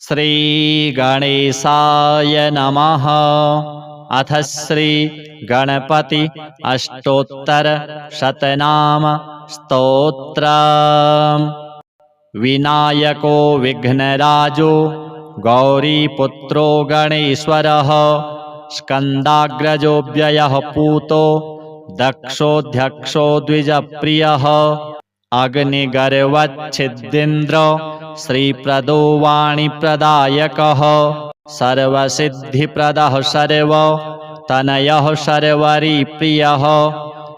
श्रीगणेशाय नमः। अथ श्रीगणपति अष्टोत्तरशतनाम स्तोत्रम्। विनायको विघ्नराजो गौरीपुत्रो गणेश्वरः, स्कन्दाग्रजो व्ययः पूतो दक्षोऽध्यक्षो द्विजप्रियः, अग्निगर्वच्छिद्दिन्द्रो श्रीप्रदो वाणीप्रदायकः, सर्वसिद्धिप्रदः सर्वतनयः सर्वरिप्रियः,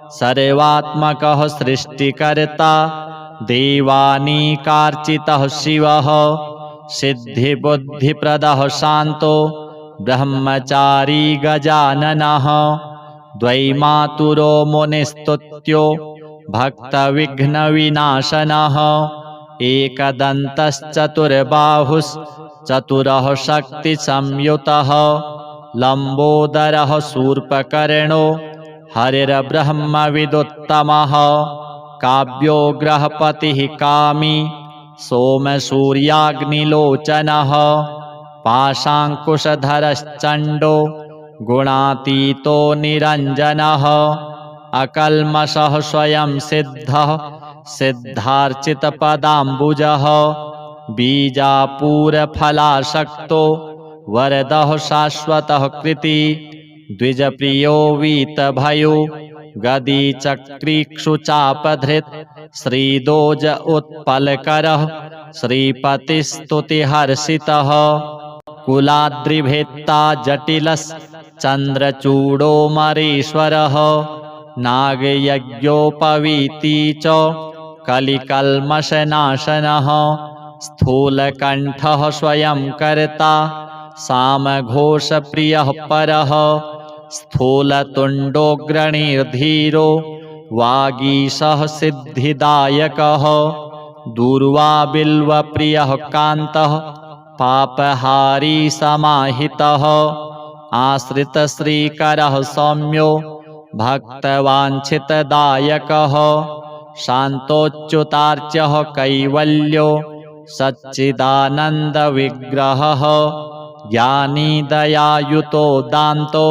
सर्वात्मकः सृष्टिकर्ता देवानीकार्चितः शिवः, सिद्धिबुद्धिप्रदः शान्तो ब्रह्मचारी गजाननः, द्वैमातुरो मुनिस्तुत्यो भक्तविघ्नविनाशनः, एकदन्तश्चतुर्बाहुश्चतुरः शक्तिसंयुतः, लम्बोदरः शूर्पकर्णो हरिर्ब्रह्मविदुत्तमः, काव्यो ग्रहपतिः कामी सोमसूर्याग्निलोचनः, पाशाङ्कुशधरश्चण्डो गुणातीतो निरञ्जनः, अकल्मषः स्वयं सिद्धः सिद्धार्चितपदाम्बुजः, बीजापूरफलासक्तो वरदः शाश्वतः कृति, द्विजप्रियो वीतभयो गदीचक्रीक्षुचापधृत्, श्रीदोज उत्पलकरः श्रीपतिस्तुतिहर्षितः, कुलाद्रिभेत्ता जटिलश्चन्द्रचूडोमरीश्वरः, नागयज्ञोपवीती च कलिकल्मषनाशनः, स्थूलकण्ठः स्वयं कर्ता सामघोषप्रियः परः, स्थूलतुण्डोऽग्रणीर्धीरो वागीशः सिद्धिदायकः, दूर्वाबिल्वप्रियः कान्तः पापहारी समाहितः, आश्रितश्रीकरः सौम्यो भक्तवाञ्छितदायकः, शान्तोच्युतार्च्यः कैवल्यो सच्चिदानन्दविग्रहः, ज्ञानी दयायुतो दान्तो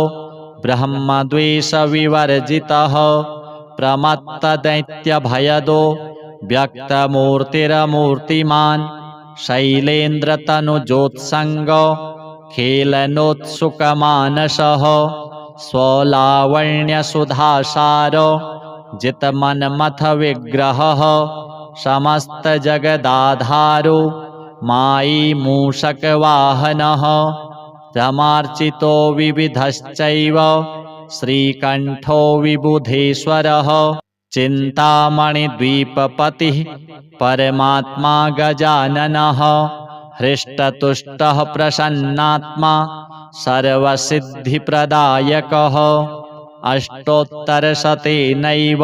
ब्रह्मद्वेषविवर्जितः, प्रमत्तदैत्यभयदो व्यक्तमूर्तिरमूर्तिमान्, शैलेन्द्रतनुजोत्सङ्गो खेलनोत्सुकमानसः, स्वलावण्यसुधासारो जितमन्मथविग्रहः, समस्तजगदाधारो मायी मूषकवाहनः, रमार्चितो विविधश्चैव श्रीकण्ठो विबुधेश्वरः, चिन्तामणिद्वीपपतिः परमात्मा गजाननः, हृष्टतुष्टः प्रसन्नात्मा सर्वसिद्धिप्रदायकः, अष्टोत्तरशतेनैव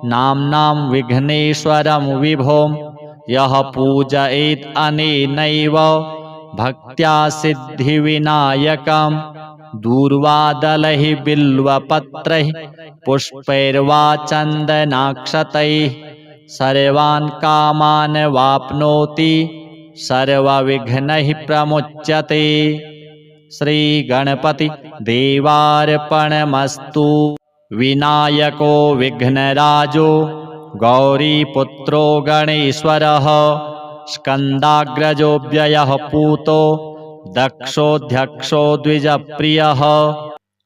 नाम्नां विघ्नेश्वरं विभुं यः पूजयेत् अनेनैव भक्त्या सिद्धिविनायकं, दूर्वादलैः बिल्वपत्रैः पुष्पैर्वा चन्दनाक्षतैः सर्वान् कामान् वाप्नोति, सर्वविघ्नैः प्रमुच्यते। श्रीगणपति देवार्पणमस्तु। विनायको विघ्नराजो गौरीपुत्रो गणेश्वरः, स्कन्दाग्रजो व्ययः पूतो दक्षोऽध्यक्षो द्विजप्रियः,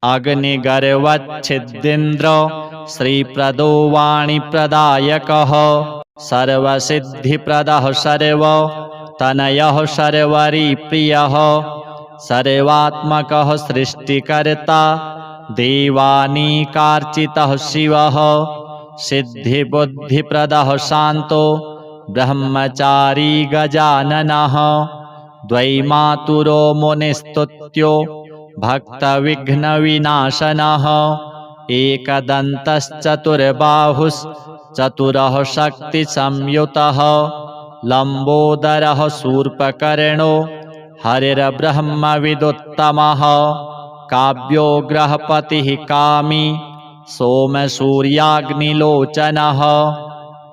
अग्निगर्वच्छिद्दिन्द्रो श्रीप्रदो वाणीप्रदायकः, सर्वसिद्धिप्रदः सर्वतनयः सर्वरिप्रियः, सर्वात्मकः सृष्टिकर्ता देवानीकार्चितः शिवः, सिद्धिबुद्धिप्रदः शान्तो ब्रह्मचारी गजाननः, द्वैमातुरो मुनिस्तुत्यो भक्तविघ्नविनाशनः, एकदन्तश्चतुर्बाहुश्चतुरः शक्तिसंयुतः, लम्बोदरः शूर्पकर्णो हरिर्ब्रह्मविदुत्तमः, काव्यो ग्रहपतिः कामी सोमसूर्याग्निलोचनः,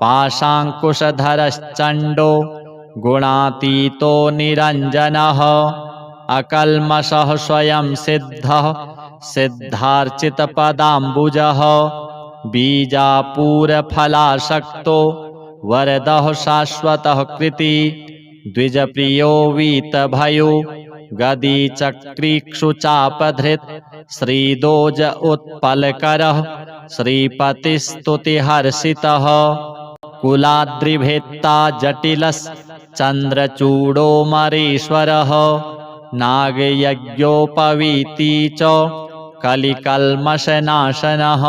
पाशाङ्कुशधरश्चण्डो गुणातीतो निरञ्जनः अकल्मषः स्वयं सिद्धः सिद्धार्चितपदाम्बुजः बीजापूरफलासक्तो वरदः शाश्वतः कृति द्विजप्रियो वीतभयो गदीचक्रीक्षुचापधृत् श्रीदोज उत्पलकरः श्रीपतिस्तुतिहर्षितः कुलाद्रिभेत्ता जटिलश्चन्द्रचूडोमरीश्वरः नागयज्ञोपवीती च कलिकल्मषनाशनः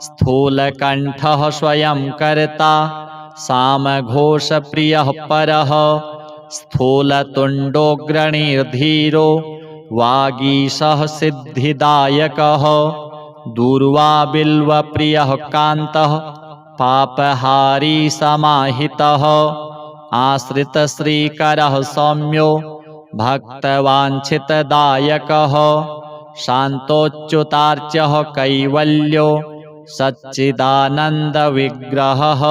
स्थूलकण्ठः स्वयं कर्ता सामघोषप्रियः परः स्थूलतुण्डोऽग्रणीर्धीरो वागीशः सिद्धिदायकः दूर्वाबिल्वप्रियः कान्तः पापहारी समाहितः आश्रितश्रीकरः सौम्यो भक्तवाञ्छितदायकः शान्तोच्युतार्च्यः कैवल्यो सच्चिदानन्दविग्रहः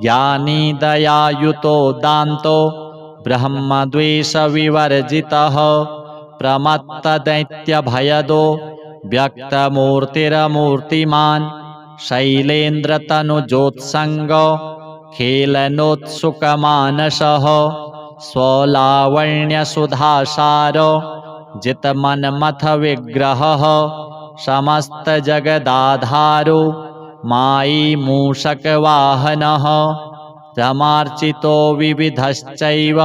ज्ञानी दयायुतो दान्तो ब्रह्मद्वेषविवर्जितः प्रमत्तदैत्यभयदो व्यक्तमूर्तिरमूर्तिमान् शैलेन्द्रतनुजोत्सङ्ग खेलनोत्सुकमानसः स्वलावण्यसुधासार जितमन्मथविग्रहः समस्तजगदाधारो मायी मूषकवाहनः रमार्चितो विविधश्चैव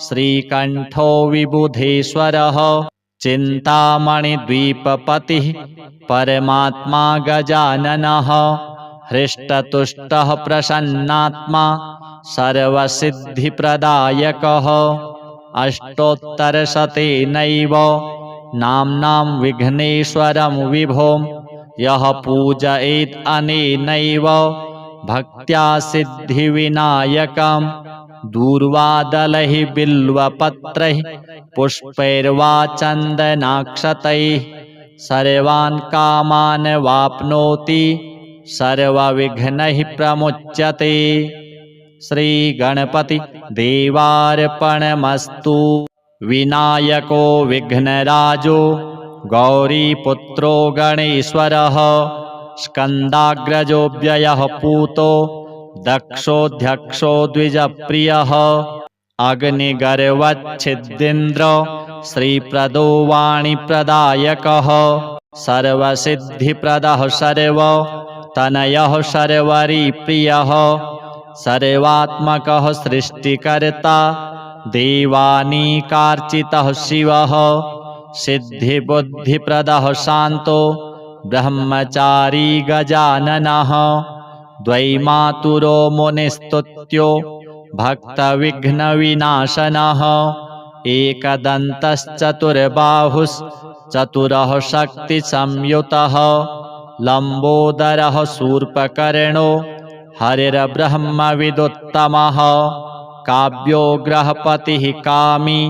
श्रीकण्ठो विबुधेश्वरः चिन्तामणिद्वीपपतिः परमात्मा गजाननः हृष्टतुष्टः प्रसन्नात्मा सर्वसिद्धिप्रदायकः अष्टोत्तरशतेनैव नाम्नां विघ्नेश्वरं विभों यः पूजयेत् अनेनैव भक्त्या सिद्धिविनायकं दूर्वादलैः बिल्वपत्रैः पुष्पैर्वा चन्दनाक्षतैः सर्वान् कामान् वाप्नोति सर्वविघ्नैः प्रमुच्यते। श्रीगणपति देवार्पणमस्तु। विनायको विघ्नराजो गौरीपुत्रो गणेश्वरः स्कन्दाग्रजो व्ययः पूतो दक्षोऽध्यक्षो द्विजप्रियः अग्निगर्वच्छिद्दिन्द्र श्रीप्रदो वाणीप्रदायकः सर्वसिद्धिप्रदः सर्वतनयः सर्वरिप्रियः सर्वात्मकः सृष्टिकर्ता देवानीकार्चितः शिवः सिद्धिबुद्धिप्रदः शान्तो ब्रह्मचारी गजाननः द्वैमातुरो मुनिस्तुत्यो भक्तविघ्नविनाशनः एकदन्तश्चतुर्बाहुश्चतुरः शक्तिसंयुतः लम्बोदरः शूर्पकर्णो हरिर्ब्रह्मविदुत्तमः काव्यो ग्रहपतिः कामी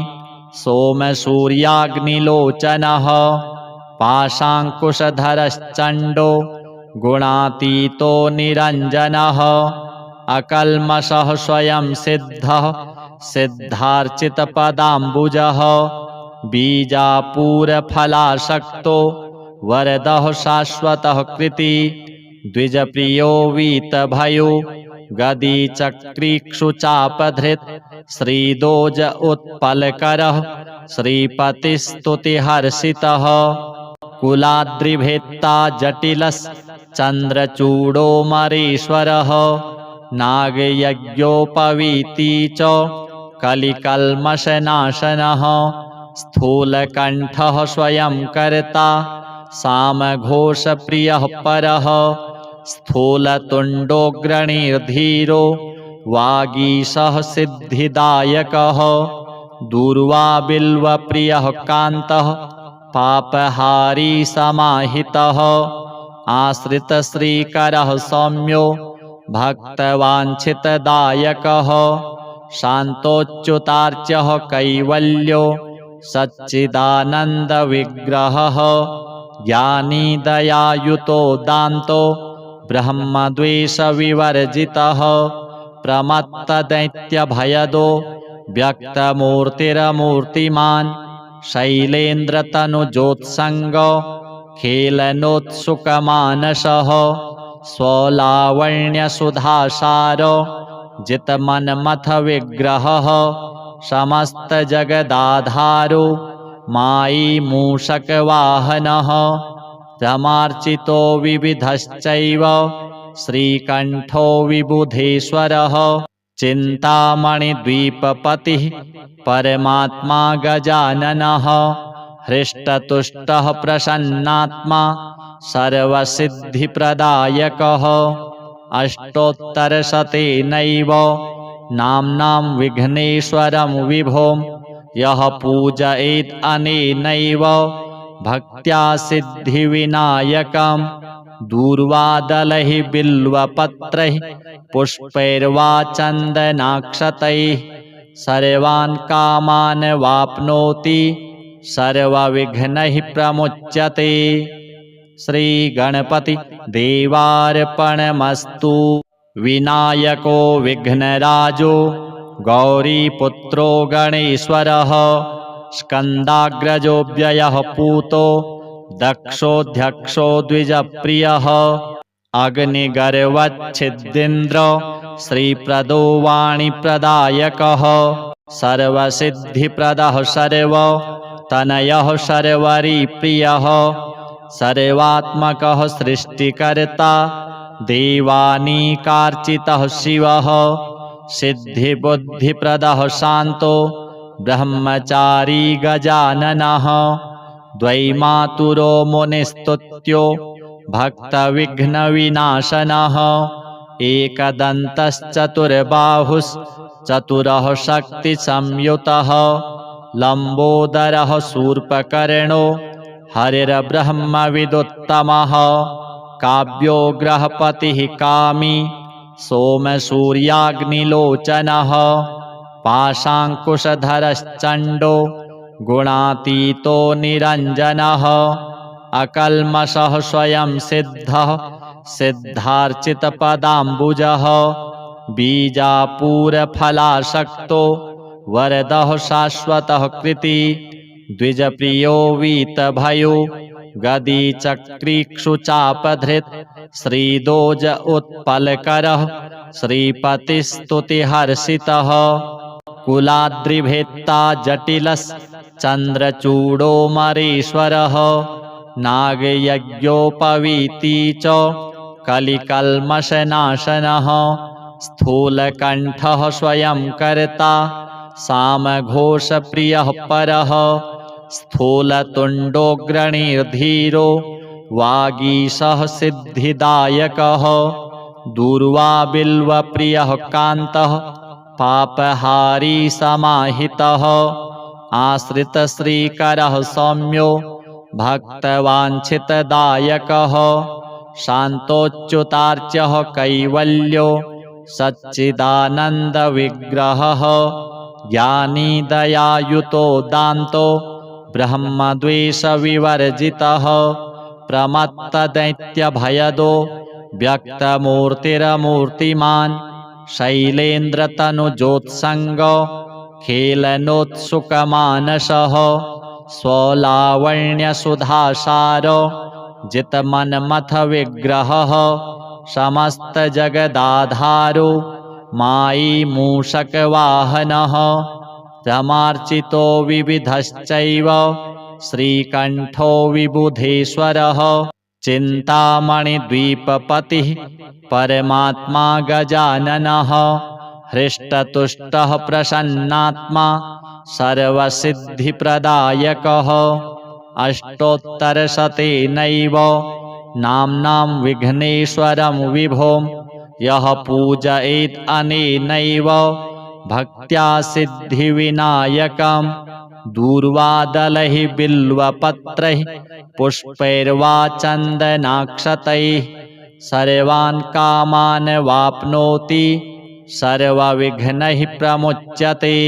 सोमसूर्याग्निलोचनः पाशाङ्कुशधरश्चण्डो गुणातीतो निरञ्जनः अकल्मषः स्वयं सिद्धः सिद्धार्चितपदाम्बुजः बीजापूरफलासक्तो वरदः शाश्वतः कृति द्विजप्रियो वीतभयो गदीचक्रीक्षुचापधृत् श्रीदोज उत्पलकरः श्रीपतिस्तुतिहर्षितः कुलाद्रिभेत्ता जटिलश्चन्द्रचूडोमरीश्वरः नागयज्ञोपवीती च कलिकल्मषनाशनः स्थूलकण्ठः स्वयं कर्ता सामघोषप्रियः परः स्थूलतुण्डोऽग्रणीर्धीरो वागीशः सिद्धिदायकः दूर्वाबिल्वप्रियः कान्तः पापहारी समाहितः आश्रितश्रीकरः सौम्यो भक्तवाञ्छितदायकः शान्तोच्युतार्च्यः कैवल्यो सच्चिदानन्दविग्रहः ज्ञानी दयायुतो दान्तो ब्रह्मद्वेषविवर्जितः प्रमत्तदैत्यभयदो व्यक्तमूर्तिरमूर्तिमान् शैलेन्द्रतनुजोत्सङ्गो खेलनोत्सुकमानसः स्वलावण्यसुधासारो जितमन्मथ विग्रहः समस्तजगदाधारो मायी मूषकवाहनः रमार्चितो विविधश्चैव श्रीकण्ठो विबुधेश्वरः चिन्तामणिद्वीपपतिः परमात्मा गजाननः हृष्टतुष्टः प्रसन्नात्मा सर्वसिद्धिप्रदायकः अष्टोत्तरशतेनैव नाम्नां विघ्नेश्वरं विभुं यः पूजयेत् अनेनैव भक्त्या सिद्धिविनायकं दूर्वादलैः बिल्वपत्रैः पुष्पैर्वा चन्दनाक्षतैः सर्वान् कामान् वाप्नोति सर्वविघ्नैः प्रमुच्यते। श्रीगणपति देवार्पणमस्तु। विनायको विघ्नराजो गौरीपुत्रो गणेश्वरः स्कन्दाग्रजो व्ययः पूतो दक्षोऽध्यक्षो द्विजप्रियः अग्निगर्वच्छिद्दिन्द्र श्रीप्रदो वाणीप्रदायकः सर्वसिद्धिप्रदः सर्वतनयः सर्वरिप्रियः सर्वात्मकः सृष्टिकर्ता देवानीकार्चितः शिवः सिद्धिबुद्धिप्रदः शान्तो ब्रह्मचारी गजाननः द्वैमातुरो मुनिस्तुत्यो भक्तविघ्नविनाशनः एकदन्तश्चतुर्बाहुश्चतुरः शक्तिसंयुतः लम्बोदरः शूर्पकर्णो हरिर्ब्रह्मविदुत्तमः काव्यो ग्रहपतिः कामी सोमसूर्याग्निलोचनः पाशाङ्कुशधरश्चण्डो गुणातीतो निरञ्जनः अकल्मषः स्वयं सिद्धः सिद्धार्चितपदाम्बुजः बीजापूरफलासक्तो वरदः शाश्वतः कृति द्विजप्रियो वीतभयो गदीचक्रीक्षुचापधृत् श्रीदोज उत्पलकरः श्रीपतिस्तुतिहर्षितः कुलाद्रिभेत्ता जटिलश्चन्द्रचूडोमरेश्वरः नागयज्ञोपवीती च कलिकल्मषनाशनः स्थूलकण्ठः स्वयं कर्ता सामघोषप्रियः परः स्थूलतुण्डोऽग्रणीर्धीरो वागीशः सिद्धिदायकः दूर्वाबिल्वप्रियः कान्तः पापहारी समाहितः आश्रितश्रीकरः सौम्यो भक्तवाञ्छितदायकः शान्तोच्युतार्च्यः कैवल्यो सच्चिदानन्दविग्रहः ज्ञानी दयायुतो दान्तो ब्रह्मद्वेषविवर्जितः प्रमत्तदैत्यभयदो व्यक्तमूर्तिरमूर्तिमान् शैलेन्द्रतनुजोत्सङ्गो खेलनोत्सुकमानसः स्वलावण्यसुधासारो जितमन्मथ विग्रहः समस्तजगदाधारो मायी मूषकवाहनः रमार्चितो विविधश्चैव श्रीकण्ठो विबुधेश्वरः चिन्तामणिद्वीपपतिः परमात्मा गजाननः हृष्टतुष्टः प्रसन्नात्मा सर्वसिद्धिप्रदायकः अष्टोत्तरशतेनैव नाम्नां विघ्नेश्वरं विभुं यः पूजयेत् अनेनैव भक्त्या सिद्धिविनायकं दूर्वादलैः बिल्वपत्रैः पुष्पैर्वा चन्दनाक्षतैः सर्वान् कामान् वाप्नोति सर्वविघ्नैः प्रमुच्यते।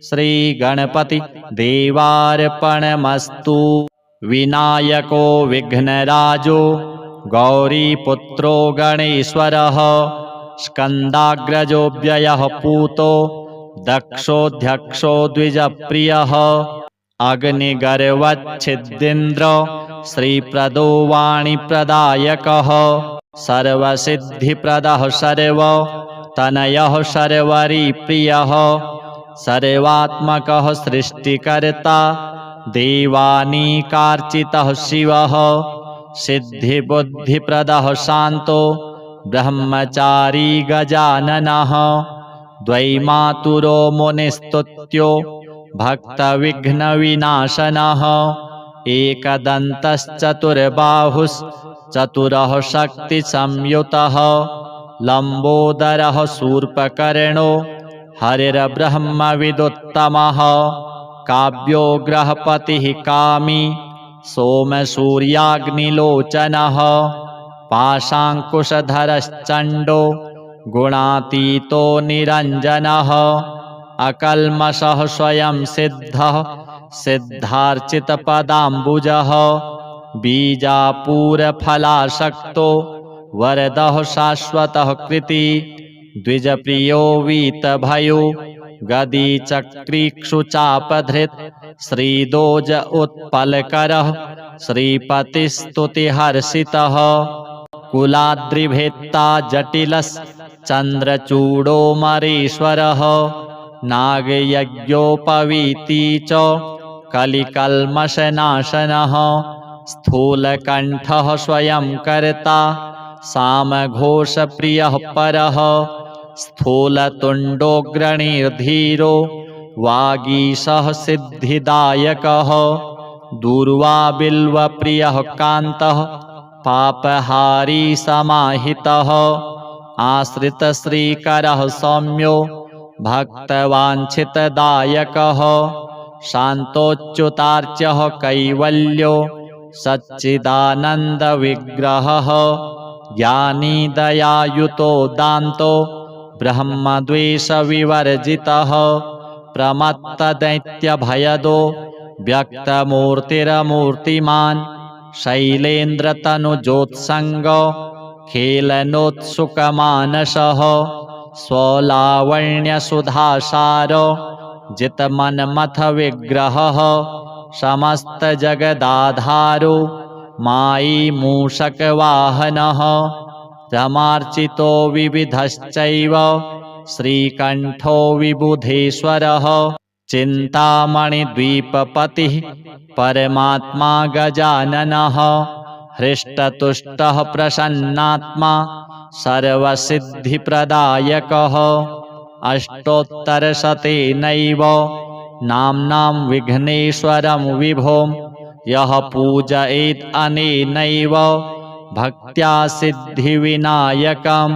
श्रीगणपति देवार्पणमस्तु। विनायको विघ्नराजो गौरीपुत्रो गणेश्वरः स्कन्दाग्रजोऽव्ययः पूतो दक्षोऽध्यक्षो द्विजप्रियः अग्निगर्वच्छिद्दिन्द्र श्रीप्रदो वाणीप्रदायकः सर्वसिद्धिप्रदः सर्वतनयः सर्वरिप्रियः सर्वात्मकः सृष्टिकर्ता देवानीकार्चितः शिवः सिद्धिबुद्धिप्रदः शान्तो ब्रह्मचारी गजाननः द्वैमातुरो मुनिस्तुत्यो भक्तविघ्नविनाशनः एकदन्तश्चतुर्बाहुश्चतुरः शक्तिसंयुतः लम्बोदरः शूर्पकर्णो हरिर्ब्रह्मविदुत्तमः काव्यो ग्रहपतिः कामी सोमसूर्याग्निलोचनः पाशाङ्कुशधरश्चण्डो गुणातीतो निरञ्जनः अकल्मषः स्वयं सिद्धः सिद्धार्चितपदाम्बुजः बीजापूरफलासक्तो वरदः शाश्वतः कृति द्विजप्रियो वीतभयो गदीचक्रीक्षुचापधृत् श्रीदोज उत्पलकरः श्रीपतिस्तुतिहर्षितः कुलाद्रिभेत्ता जटिलश्चन्द्रचूडोमरीश्वरः नागयज्ञोपवीती च कलिकल्मषनाशनः स्थूलकण्ठः स्वयं कर्ता सामघोषप्रियः परः स्थूलतुण्डोऽग्रणीर्धीरो वागीशः सिद्धिदायकः दूर्वाबिल्वप्रियः कान्तः पापहारी समाहितः आश्रितश्रीकरः सौम्यो भक्तवाञ्छितदायकः शान्तोच्युतार्च्यः कैवल्यो सच्चिदानन्दविग्रहः ज्ञानी दयायुतो दान्तो ब्रह्मद्वेषविवर्जितः प्रमत्तदैत्यभयदो व्यक्तमूर्तिरमूर्तिमान् शैलेन्द्रतनुजोत्सङ्ग खेलनोत्सुकमानसः स्वलावण्यसुधासार जितमन्मथविग्रहः समस्तजगदाधारो मायी मूषकवाहनः रमार्चितो विविधश्चैव श्रीकण्ठो विबुधेश्वरः चिन्तामणिद्वीपपतिः परमात्मा गजाननः हृष्टतुष्टः प्रसन्नात्मा सर्वसिद्धिप्रदायकः अष्टोत्तरशतेनैव नाम्नां विघ्नेश्वरं विभुं यः पूजयेत् अनेनैव भक्त्या सिद्धिविनायकं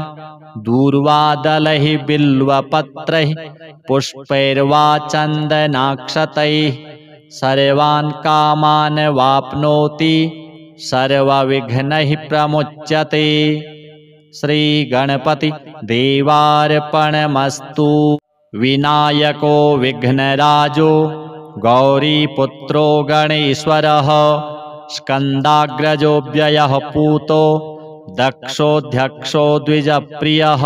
दूर्वादलैः बिल्वपत्रैः पुष्पैर्वा चन्दनाक्षतैः सर्वान् कामान् वाप्नोति सर्वविघ्नैः प्रमुच्यते। श्रीगणपति देवार्पणमस्तु। विनायको विघ्नराजो गौरीपुत्रो गणेश्वरः स्कन्दाग्रजोऽव्ययः पूतो दक्षोऽध्यक्षो द्विजप्रियः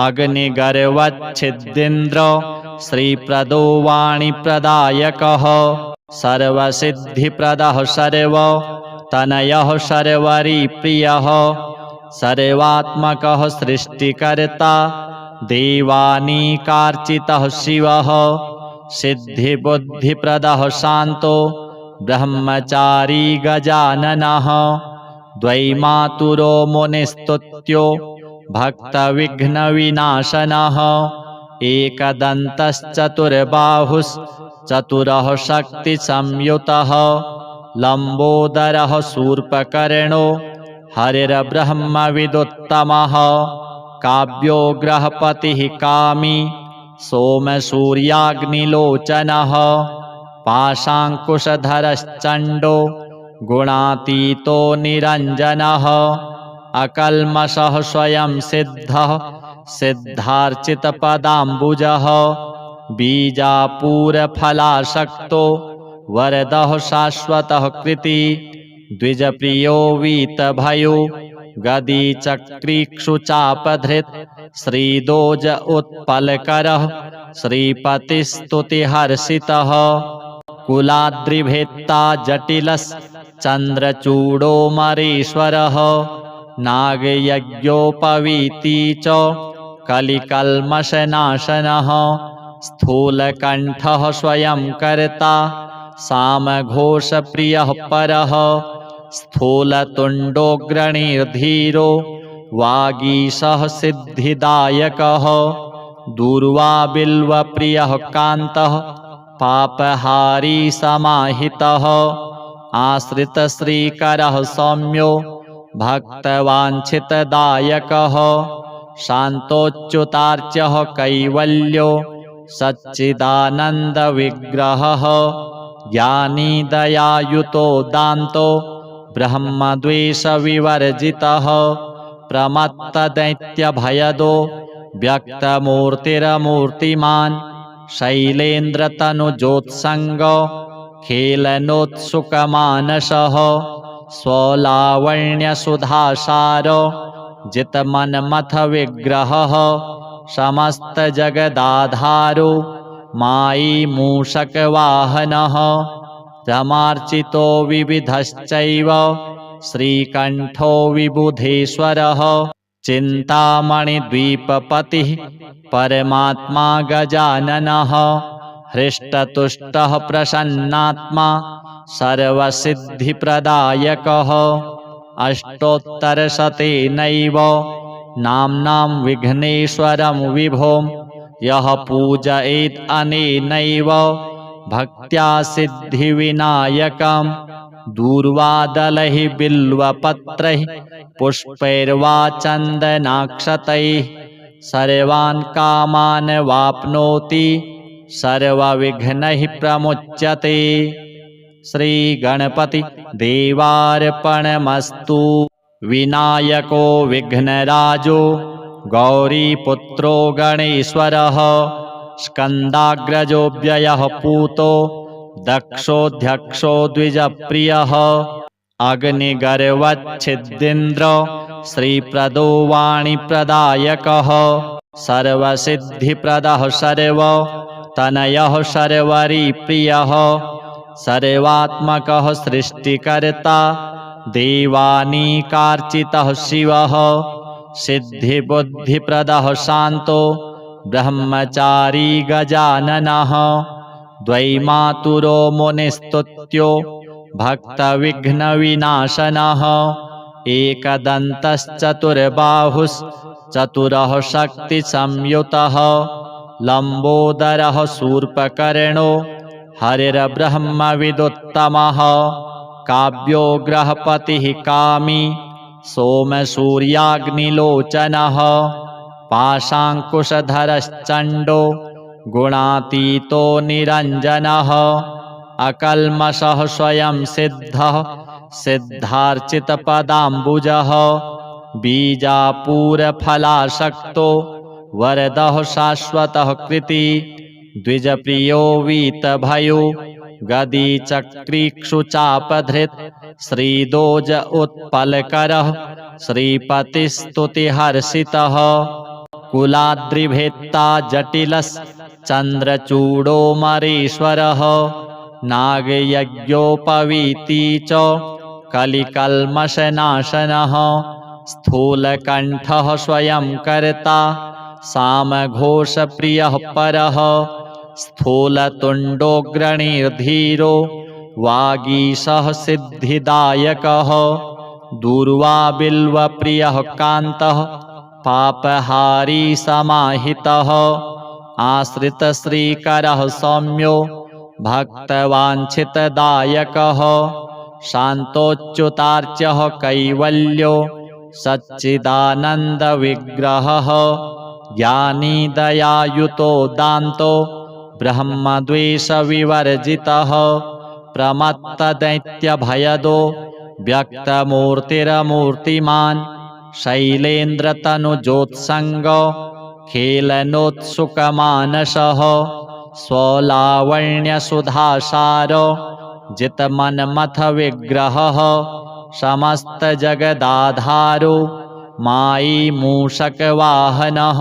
अग्निगर्वच्छिद्दिन्द्र श्रीप्रदो वाणीप्रदायकः सर्वसिद्धिप्रदः सर्वतनयः सर्वरिप्रियः सर्वात्मकः सृष्टिकर्ता देवानीकार्चितः शिवः सिद्धिबुद्धिप्रदः शान्तो ब्रह्मचारी गजाननः द्वैमातुरो मुनिस्तुत्यो भक्तविघ्नविनाशनः एकदन्तश्चतुर्बाहुश्चतुरः शक्तिसंयुतः लम्बोदरः शूर्पकर्णो हरिर्ब्रह्मविदुत्तमः काव्यो ग्रहपतिः कामी सोमसूर्याग्निलोचनः पाशाङ्कुशधरश्चण्डो गुणातीतो निरञ्जनः अकल्मषः स्वयं सिद्धः सिद्धार्चितपदाम्बुजः बीजापूरफलासक्तो वरदः शाश्वतः कृति द्विजप्रियो वीतभयो गदीचक्रीक्षुचापधृत् श्रीदोज उत्पलकरः श्रीपतिस्तुतिहर्षितः कुलाद्रिभेत्ता जटिलश्चन्द्रचूडोमरीश्वरः नागयज्ञोपवीती च कलिकल्मषनाशनः स्थूलकण्ठः स्वयं कर्ता सामघोषप्रियः परः स्थूलतुण्डोऽग्रणीर्धीरो वागीशः सिद्धिदायकः दूर्वाबिल्वप्रियः कान्तः पापहारी समाहितः आश्रितश्रीकरः सौम्यो भक्तवाञ्छितदायकः शान्तोच्युतार्च्यः कैवल्यो सच्चिदानन्दविग्रहः ज्ञानी दयायुतो दान्तो ब्रह्मद्वेषविवर्जितः प्रमत्तदैत्यभयदो व्यक्तमूर्तिरमूर्तिमान् शैलेन्द्रतनुजोत्सङ्गो खेलनोत्सुकमानसः स्वलावण्यसुधासारो जितमन्मथविग्रहः समस्तजगदाधारो मायी मूषकवाहनः रमार्चितो विविधश्चैव श्रीकण्ठो विबुधेश्वरः चिन्तामणिद्वीपपतिः परमात्मा गजाननः हृष्टतुष्टः प्रसन्नात्मा सर्वसिद्धिप्रदायकः अष्टोत्तरशतेनैव नाम्नां विघ्नेश्वरं विभुं यः पूजयेत् अनेनैव भक्त्या सिद्धिविनायकं दूर्वादलैः बिल्वपत्रैः पुष्पैर्वा चन्दनाक्षतैः सर्वान् कामान् वाप्नोति सर्वविघ्नैः प्रमुच्यते। श्रीगणपति देवार्पणमस्तु। विनायको विघ्नराजो गौरीपुत्रो गणेश्वरः स्कन्दाग्रजो व्ययः पूतो दक्षोऽध्यक्षो द्विजप्रियः अग्निगर्वच्छिद्दिन्द्र श्रीप्रदो वाणीप्रदायकः सर्वसिद्धिप्रदः सर्वतनयः सर्वरिप्रियः सर्वात्मकः सृष्टिकर्ता देवानीकार्चितः शिवः सिद्धिबुद्धिप्रदः शान्तो ब्रह्मचारी गजाननः द्वैमातुरो मुनिस्तुत्यो भक्तविघ्नविनाशनः एकदन्तश्चतुर्बाहुश्चतुरः शक्तिसंयुतः लम्बोदरः शूर्पकर्णो हरिर्ब्रह्मविदुत्तमः काव्यो ग्रहपतिः कामी सोमसूर्याग्निलोचनः पाशाङ्कुशधरश्चण्डो गुणातीतो निरञ्जनः अकल्मषः स्वयं सिद्धः सिद्धार्चितपदाम्बुजः बीजापूरफलासक्तो वरदः शाश्वतः कृति द्विजप्रियो वीतभयो गदीचक्रीक्षुचापधृत् श्रीदोज उत्पलकरः श्रीपतिस्तुतिहर्षितः कुलाद्रिभेत्ता जटिलश्चन्द्रचूडोमरीश्वरः नागयज्ञोपवीती च कलिकल्मषनाशनः स्थूलकण्ठः स्वयं कर्ता सामघोषप्रियः परः स्थूलतुण्डोऽग्रणीर्धीरो वागीशः सिद्धिदायकः दूर्वाबिल्वप्रियः कान्तः पापहारी समाहितः आश्रितश्रीकरः सौम्यो भक्तवाञ्छितदायकः शान्तोच्युतार्च्यः कैवल्यो सच्चिदानन्दविग्रहः ज्ञानी दयायुतो दान्तो ब्रह्मद्वेषविवर्जितः प्रमत्तदैत्यभयदो व्यक्तमूर्तिरमूर्तिमान् शैलेन्द्रतनुजोत्सङ्गो खेलनोत्सुकमानसः स्वलावण्यसुधासारो जितमन्मथविग्रहः समस्तजगदाधारो मायी मूषकवाहनः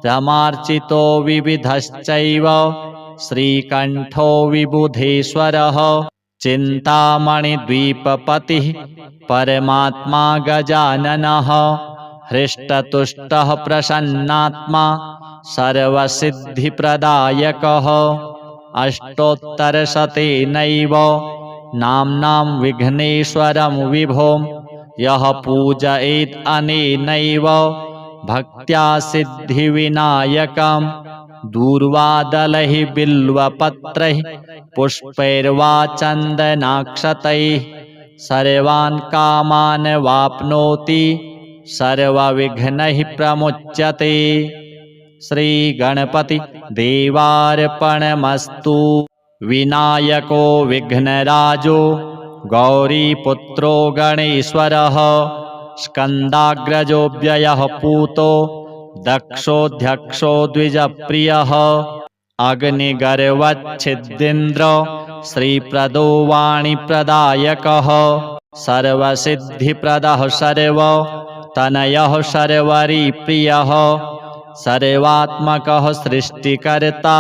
रमार्चितो विविधश्चैव श्रीकण्ठो विबुधेश्वरः चिन्तामणिद्वीपपतिः परमात्मा गजाननः हृष्टतुष्टः प्रसन्नात्मा सर्वसिद्धिप्रदायकः अष्टोत्तरशतेनैव नाम्नां विघ्नेश्वरं विभों यः पूजयेत् अनेनैव भक्त्या सिद्धिविनायकं दूर्वादलैः बिल्वपत्रैः पुष्पैर्वा चन्दनाक्षतैः सर्वान् कामान् वाप्नोति सर्वविघ्नैः प्रमुच्यते। श्रीगणपति देवार्पणमस्तु। विनायको विघ्नराजो गौरीपुत्रो गणेश्वरः स्कन्दाग्रजो व्ययः पूतो दक्षोऽध्यक्षो द्विजप्रियः अग्निगर्वच्छिद्दिन्द्र श्रीप्रदो वाणीप्रदायकः सर्वसिद्धिप्रदः सर्वतनयः सर्वरिप्रियः सर्वात्मकः सृष्टिकर्ता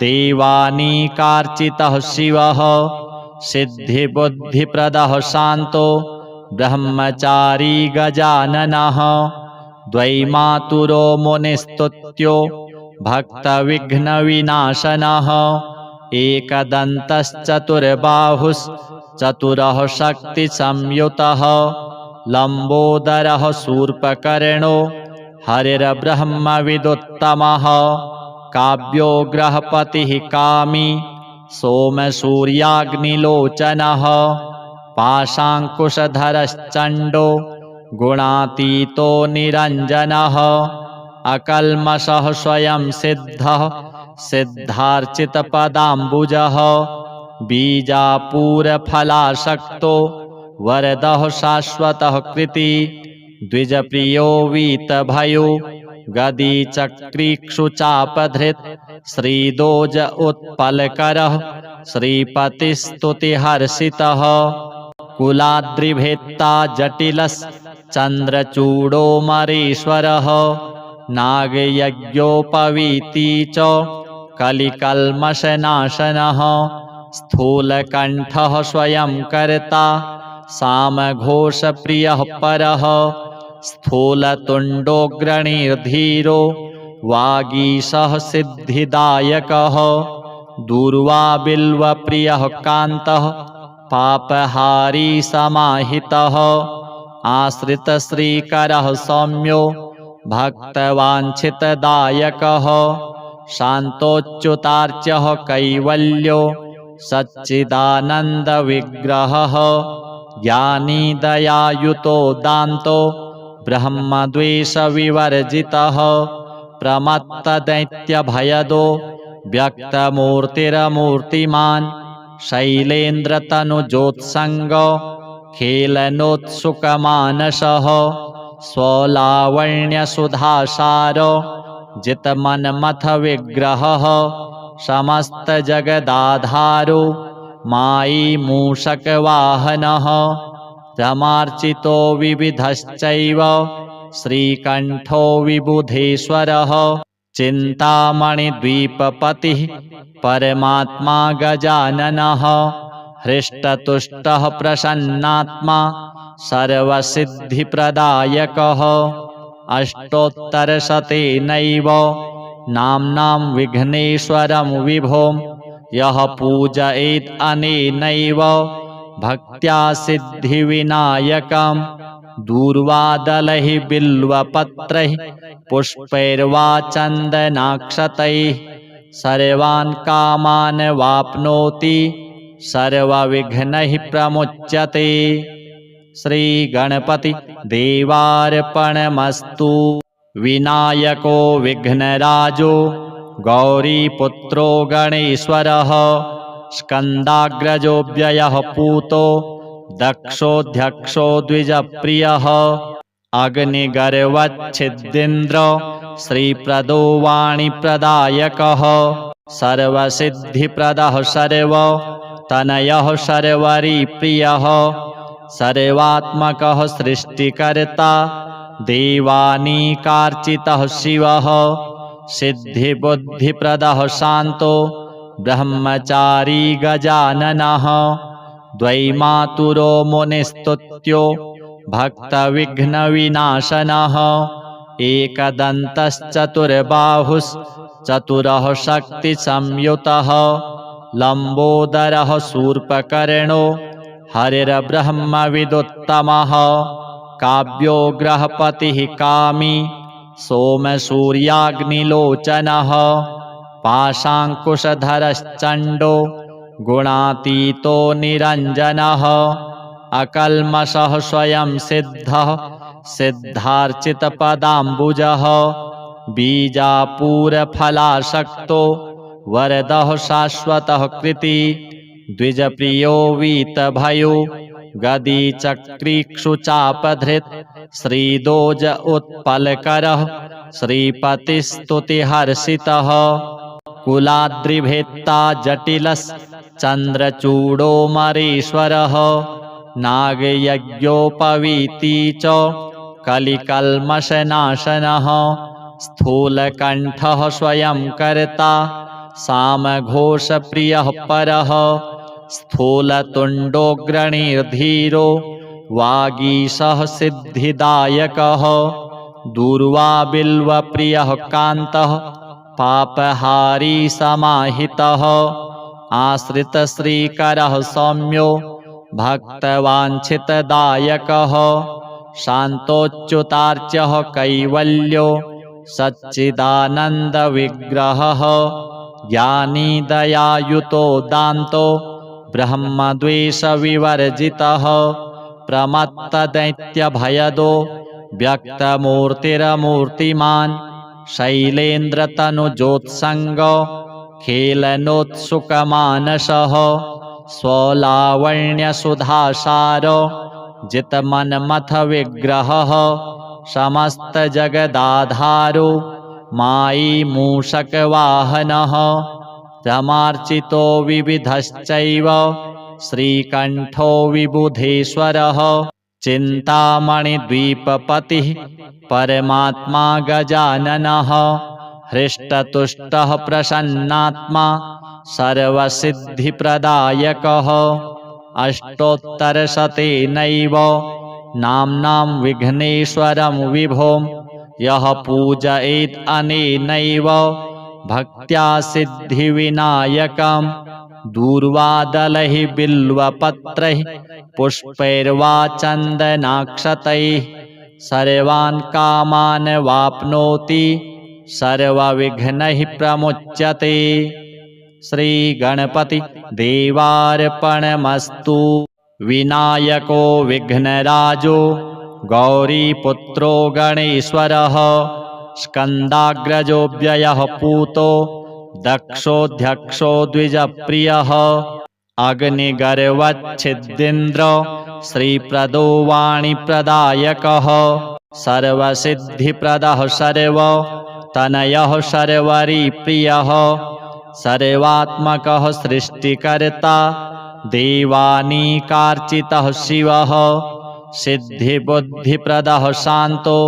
देवानीकार्चितः शिवः सिद्धिबुद्धिप्रदः शान्तो ब्रह्मचारी गजाननः द्वैमातुरो मुनिस्तुत्यो भक्तविघ्नविनाशनः एकदन्तश्चतुर्बाहुश्चतुरः शक्तिसंयुतः लम्बोदरः शूर्पकर्णो हरिर्ब्रह्मविदुत्तमः काव्यो ग्रहपतिः कामी सोमसूर्याग्निलोचनः पाशाङ्कुशधरश्चण्डो गुणातीतो निरञ्जनः अकल्मषः स्वयं सिद्धः सिद्धार्चितपदाम्बुजः बीजापूरफलासक्तो वरदः शाश्वतः कृति द्विजप्रियो वीतभयो गदीचक्रीक्षुचापधृत् श्रीदोज उत्पलकरः श्रीपतिस्तुतिहर्षितः कुलाद्रिभेत्ता जटिलश्चन्द्रचूडोमरीश्वरः नागयज्ञोपवीती च कलिकल्मषनाशनः स्थूलकण्ठः स्वयं कर्ता सामघोषप्रियः परः स्थूलतुण्डोऽग्रणीर्धीरो वागीशः सिद्धिदायकः दूर्वाबिल्वप्रियः कान्तः पापहारी समाहितः आश्रितश्रीकरः सौम्यो भक्तवाञ्छितदायकः शान्तोच्युतार्च्यः कैवल्यो सच्चिदानन्दविग्रहः ज्ञानी दयायुतो दान्तो ब्रह्मद्वेषविवर्जितः प्रमत्तदैत्यभयदो व्यक्तमूर्तिरमूर्तिमान् शैलेन्द्रतनुजोत्सङ्ग खेलनोत्सुकमानसः स्वलावण्यसुधासार जितमन्मथविग्रहः समस्तजगदाधारो मायी मूषकवाहनः रमार्चितो विविधश्चैव श्रीकण्ठो विबुधेश्वरः चिन्तामणिद्वीपपतिः परमात्मा गजाननः हृष्टतुष्टः प्रसन्नात्मा सर्वसिद्धिप्रदायकः अष्टोत्तरशतेनैव नाम्नां विघ्नेश्वरं विभों यः पूजयेत् अनेनैव भक्त्या सिद्धिविनायकं दूर्वादलैः बिल्वपत्रैः पुष्पैर्वा चन्दनाक्षतैः सर्वान् कामान् वाप्नोति सर्वविघ्नैः प्रमुच्यते। श्रीगणपति देवार्पणमस्तु। विनायको विघ्नराजो गौरीपुत्रो गणेश्वरः स्कन्दाग्रजो व्ययः पूतो दक्षोऽध्यक्षो द्विजप्रियः अग्निगर्वच्छिद्दिन्द्र श्रीप्रदो वाणीप्रदायकः सर्वसिद्धिप्रदः सर्वतनयः सर्वरिप्रियः सर्वात्मकः सृष्टिकर्ता देवानीकार्चितः शिवः सिद्धिबुद्धिप्रदः शान्तो ब्रह्मचारी गजाननः द्वैमातुरो मुनिस्तुत्यो भक्तविघ्नविनाशनः एकदन्तश्चतुर्बाहुश्चतुरः शक्तिसंयुतः लम्बोदरः शूर्पकर्णो हरिर्ब्रह्मविदुत्तमः काव्यो ग्रहपतिः कामी सोमसूर्याग्निलोचनः पाशाङ्कुशधरश्चण्डो गुणातीतो निरञ्जनः अकल्मषः स्वयं सिद्धः सिद्धार्चितपदाम्बुजः बीजापूरफलासक्तो वरदः शाश्वतः कृति द्विजप्रियो वीतभयो गदीचक्रीक्षुचापधृत् श्रीदोज उत्पलकरः श्रीपतिस्तुतिहर्षितः कुलाद्रिभेत्ता जटिलश्चन्द्रचूडोमरीश्वरः नागयज्ञोपवीती च कलिकल्मषनाशनः स्थूलकण्ठः स्वयं कर्ता सामघोषप्रियः परः स्थूलतुण्डोऽग्रणीर्धीरो वागीशः सिद्धिदायकः दूर्वाबिल्वप्रियः कान्तः पापहारी समाहितः आश्रितश्रीकरः सौम्यो भक्तवाञ्छितदायकः शान्तोच्युतार्च्यः कैवल्यो सच्चिदानन्दविग्रहः ज्ञानी दयायुतो दान्तो ब्रह्मद्वेषविवर्जितः प्रमत्तदैत्यभयदो व्यक्तमूर्तिरमूर्तिमान् शैलेन्द्रतनुजोत्सङ्गो खेलनोत्सुकमानसः स्वलावण्यसुधासारो जितमन्मथविग्रहः समस्तजगदाधारो मायी मूषकवाहनः रमार्चितो विविधश्चैव श्रीकण्ठो विबुधेश्वरः चिन्तामणिद्वीपपतिः परमात्मा गजाननः हृष्टतुष्टः प्रसन्नात्मा सर्वसिद्धिप्रदायकः अष्टोत्तरशतेनैव नाम्नां विघ्नेश्वरं विभों यः पूजयेत् अनेनैव भक्त्या सिद्धिविनायकं दूर्वादलैः बिल्वपत्रैः पुष्पैर्वा चन्दनाक्षतैः सर्वान् कामान् वाप्नोति सर्वविघ्नैः प्रमुच्यते। श्रीगणपति देवार्पणमस्तु। विनायको विघ्नराजो गौरीपुत्रो गणेश्वरः स्कन्दाग्रजोऽव्ययः पूतो दक्षोऽध्यक्षो द्विजप्रियः अग्निगर्वच्छिद्दिन्द्र श्रीप्रदो वाणीप्रदायकः सर्वसिद्धिप्रदः सर्वतनयः सर्वरिप्रियः सर्वात्मकः सृष्टिकर्ता देवानीकार्चितः शिवः सिद्धिबुद्धिप्रदः शान्तो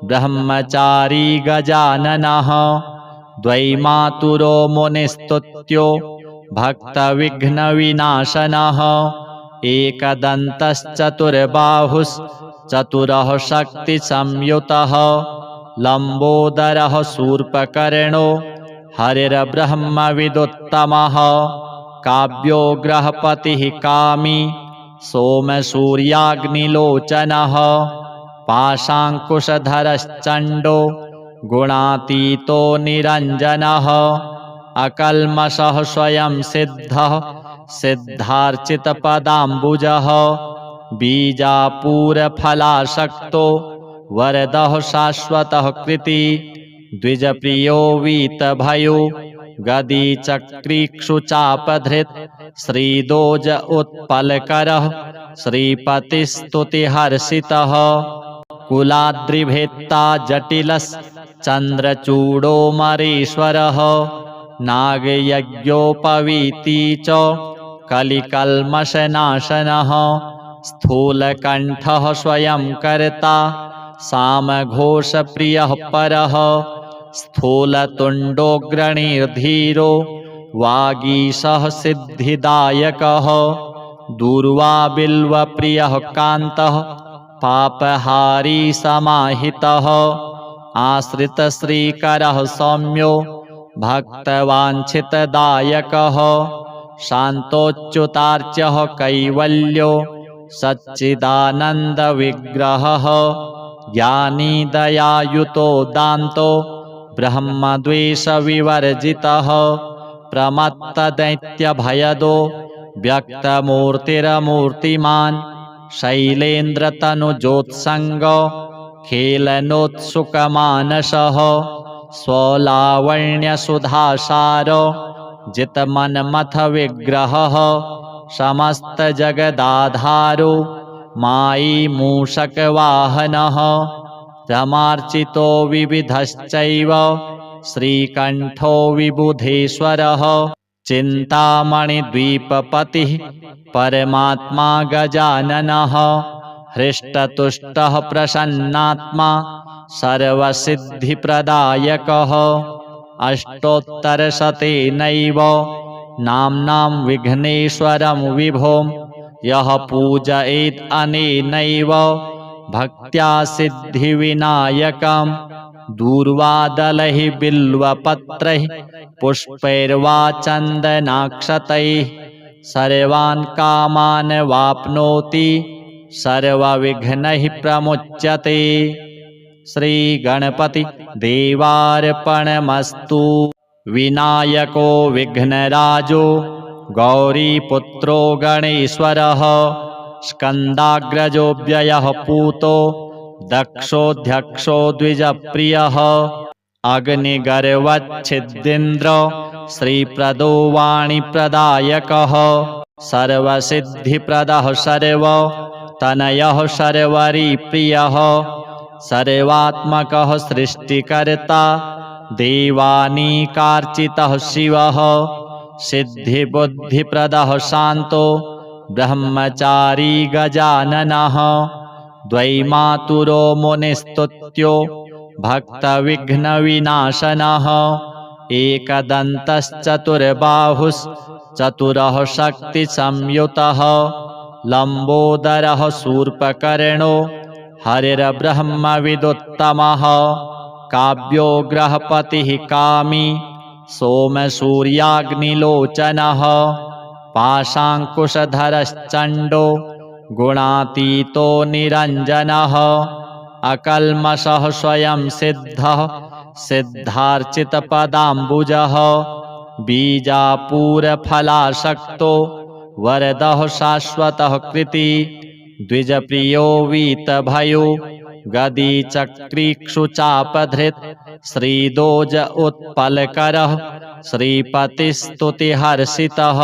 ब्रह्मचारी गजाननः द्वैमातुरो मुनिस्तुत्यो भक्तविघ्नविनाशनः एकदन्तश्चतुर्बाहुश्चतुरः शक्तिसंयुतः लम्बोदरः शूर्पकर्णो हरिर्ब्रह्मविदुत्तमः काव्यो ग्रहपतिः कामी सोमसूर्याग्निलोचनः पाशाङ्कुशधरश्चण्डो गुणातीतो निरञ्जनः अकल्मषः स्वयं सिद्धः सिद्धार्चितपदाम्बुजः बीजापूरफलासक्तो वरदः शाश्वतः कृति द्विजप्रियो वीतभयो गदीचक्रीक्षुचापधृत् श्रीदोज उत्पलकरः श्रीपतिस्तुतिहर्षितः कुलाद्रिभेत्ता जटिलश्चन्द्रचूडोमरीश्वरः नागयज्ञोपवीती च कलिकल्मषनाशनः स्थूलकण्ठः स्वयं कर्ता सामघोषप्रियः परः स्थूलतुण्डोऽग्रणीर्धीरो वागीशः सिद्धिदायकः दूर्वाबिल्वप्रियः कान्तः पापहारी समाहितः आश्रितश्रीकरः सौम्यो भक्तवाञ्छितदायकः शान्तोच्युतार्च्यः कैवल्यो सच्चिदानन्दविग्रहः ज्ञानी दयायुतो दान्तो ब्रह्मद्वेषविवर्जितः प्रमत्तदैत्यभयदो व्यक्तमूर्तिरमूर्तिमान् शैलेन्द्रतनुजोत्सङ्ग खेलनोत्सुकमानसः स्वलावण्यसुधासार जितमन्मथ विग्रहः समस्तजगदाधारो मायी मूषकवाहनः रमार्चितो विविधश्चैव श्रीकण्ठो विबुधेश्वरः चिन्तामणिद्वीपपतिः परमात्मा गजाननः हृष्टतुष्टः प्रसन्नात्मा सर्वसिद्धिप्रदायकः अष्टोत्तरशतेनैव नाम्नां विघ्नेश्वरं विभों यः पूजयेत् अनेनैव भक्त्या सिद्धिविनायकं दूर्वादलैः बिल्वपत्रैः पुष्पैर्वा चन्दनाक्षतैः सर्वान् कामान् वाप्नोति सर्वविघ्नैः प्रमुच्यते। श्रीगणपति देवार्पणमस्तु। विनायको विघ्नराजो गौरीपुत्रो गणेश्वरः स्कन्दाग्रजो व्ययः पूतो दक्षोऽध्यक्षो द्विजप्रियः अग्निगर्वच्छिद्दिन्द्र श्रीप्रदो वाणीप्रदायकः सर्वसिद्धिप्रदः सर्वतनयः सर्वरिप्रियः सर्वात्मकः सृष्टिकर्ता देवानीकार्चितः शिवः सिद्धिबुद्धिप्रदः शान्तो ब्रह्मचारी गजाननः द्वैमातुरो मुनिस्तुत्यो भक्तविघ्नविनाशनः एकदन्तश्चतुर्बाहुश्चतुरः शक्तिसंयुतः लम्बोदरः शूर्पकर्णो हरिर्ब्रह्मविदुत्तमः काव्यो ग्रहपतिः कामी सोमसूर्याग्निलोचनः पाशाङ्कुशधरश्चण्डो गुणातीतो निरञ्जनः अकल्मषः स्वयं सिद्धः सिद्धार्चितपदाम्बुजः बीजापूरफलासक्तो वरदः शाश्वतः कृति द्विजप्रियो वीतभयो गदीचक्रीक्षुचापधृत् श्रीदोज उत्पलकरः श्रीपतिस्तुतिहर्षितः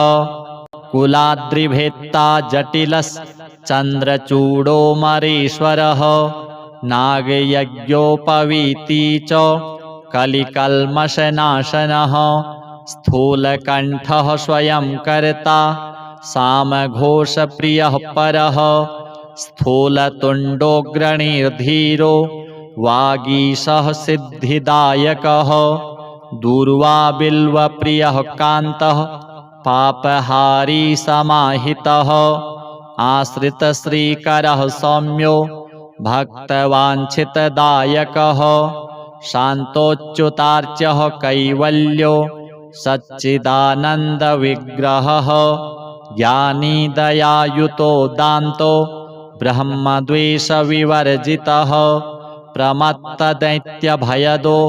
कुलाद्रिभेत्ता जटिलश्चन्द्रचूडोमरीश्वरः नागयज्ञोपवीती च कलिकल्मषनाशनः स्थूलकण्ठः स्वयं कर्ता सामघोषप्रियः परः स्थूलतुण्डोऽग्रणीर्धीरो वागीशः सिद्धिदायकः दूर्वाबिल्वप्रियः कान्तः पापहारी समाहितः आश्रितश्रीकरः सौम्यो भक्तवाञ्छितदायकः शान्तोच्युतार्च्यः कैवल्यो सच्चिदानन्दविग्रहः ज्ञानी दयायुतो दान्तो ब्रह्मद्वेषविवर्जितः प्रमत्तदैत्यभयदो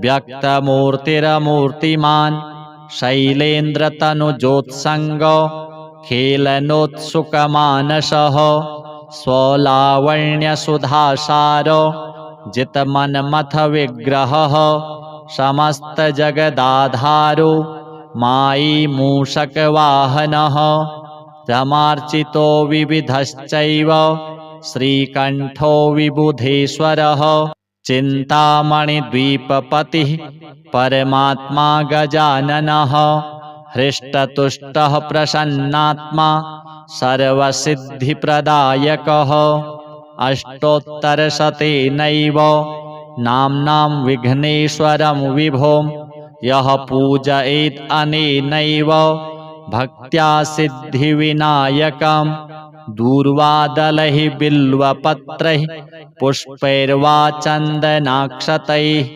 व्यक्तमूर्तिरमूर्तिमान् शैलेन्द्रतनुजोत्सङ्ग खेलनोत्सुकमानसः स्वलावण्यसुधासार जितमन्मथ विग्रहः समस्तजगदाधारो मायी मूषकवाहनः रमार्चितो विविधश्चैव श्रीकण्ठो विबुधेश्वरः चिन्तामणिद्वीपपतिः परमात्मा गजाननः हृष्टतुष्टः प्रसन्नात्मा सर्वसिद्धिप्रदायकः अष्टोत्तरशतेनैव नाम्नां विघ्नेश्वरं विभुं यः पूजयेत् अनेनैव भक्त्या सिद्धिविनायकं दूर्वादलैः बिल्वपत्रैः पुष्पैर्वा चन्दनाक्षतैः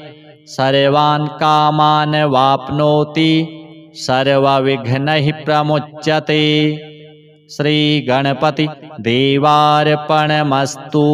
सर्वान् कामान् वाप्नोति सर्वविघ्नैः प्रमुच्यते। श्रीगणपति देवार्पणमस्तु।